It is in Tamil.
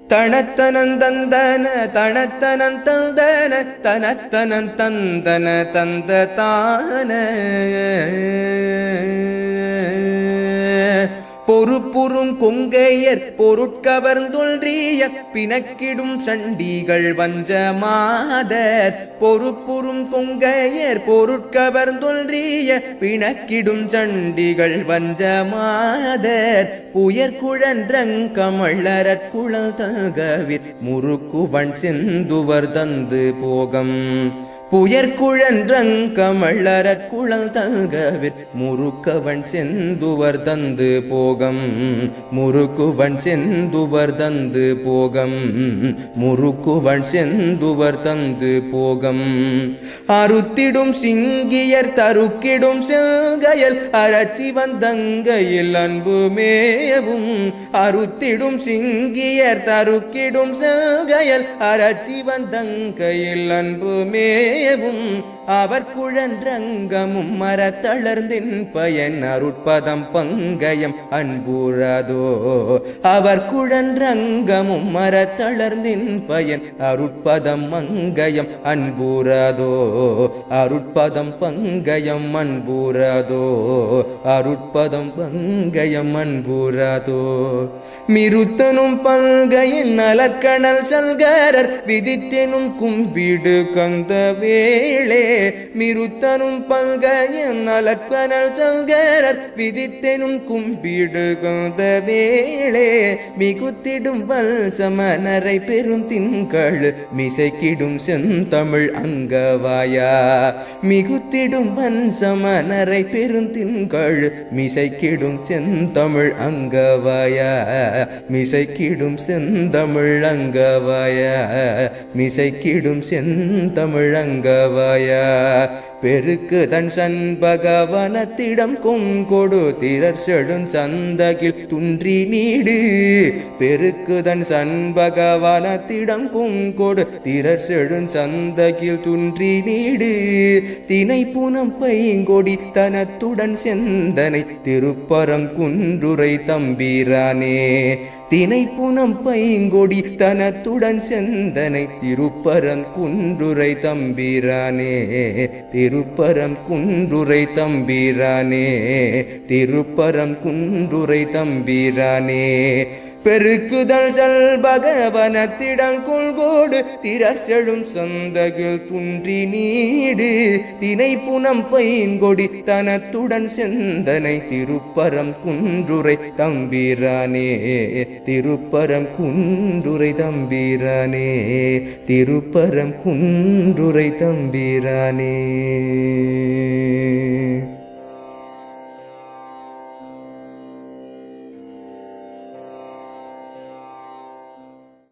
தனத்தனந்தந்தன தனத்தனந்தந்தன தனத்தனந்தந்தன தந்த தான பொறுப்புறும் கொங்கையர் பொருட்கவர்ந்தொன்றிய பிணக்கிடும் சண்டிகள் வஞ்ச மாதர் பொறுப்புறும் கொங்கையர் பொருட்கவர்ந்தொன்றிய பிணக்கிடும் சண்டிகள் வஞ்ச மாதர் புயற்குழன்றங்கமள்ளரற் குழல் தகவிற் முறுக்குவன் செந்துவர் தந்து போகம் புயற்குழன்றங்கமள்ளரற் குழல் தகவிற் முறுக்கவன் செந்துவர் தந்து போகம் முறுக்குவன் செந்துவர் தந்து போகம் முறுக்குவன் செந்துவர் தந்து போகம் அறுத்திடும் சிங்கியர் தருக்கிடும் செங்கயல் அரச்சி வந்தங்கையில் அன்பு மேவும் அறுத்திடும் சிங்கியர் தருக்கிடும் செங்கயல் அரச்சி வந்தங்கையில் அன்பு மேவும் அவர் குழன்றங்கமும் மரத்தளர்ந்தின் பயன் அருட்பதம் பங்கயம் அன்பூராதோ அவர் குழன்றங்கமும் மரத்தளர்ந்தின் பயன் அருட்பதம் மங்கயம் அன்பூராதோ அருட்பதம் பங்கயம் அன்பூராதோ அருட்பதம் பங்கயம் அன்பூராதோ மிருத்தனும் பல்கையின் நலக்கணல் சல்கரர் விதித்தெனும் கும்பிடு கந்த வேளே மிருத்தனும் பல்கையின் நலக்கணல் சல்கரர் விதித்தெனும் கும்பிடு கந்த வேளே மிகுத்திடும் வல்சமனரை பெரும் திங்கள் மிசைக்கிடும் செந்தமிழ் அங்கவாயா மிகுத்திடும் வன்சமனரை பெரும் திங்கள் மிசைக்கிடும் செந்தமிழ் அங்கவாயா மிசைக்கிடும் செந்தமிழ் அங்கவாயா மிசைக்கிடும் செந்தமிழ் அங்கவாயா பெருக்கு தன் சண்பகவனத்திடம் கொங்கொடு திரர் செழும் சந்தகில் துன்றி நீடு பெருக்கு தன் சண்பகவனத்திடம் கொங்கொடு திரர் செழும் சந்தகில் துன்றி நீடு தினை புனம் பைங்கொடி தனத்துடன் செந்தனை திருப்பரம் குன்றுரை தம்பிரானே தினை புனம் பைங்கொடி தனத்துடன் செந்தனை திருப்பரம் குன்றுரை தம்பிரானே திருப்பரம் குன்றுரை தம்பிரானே திருப்பரம் குன்றுரை தம்பிரானே பெருக்குதல் சல்பகவனத்திடம் கொள்கோடு திரர் செழும் சந்தகில் துன்றி நீடு தினை புனம் பைங்கொடி தனத்துடன் செந்தனை திருப்பரம் குன்றுரை தம்பிரானே திருப்பரம் குன்றுரை தம்பிரானே திருப்பரம் குன்றுரை தம்பிரானே.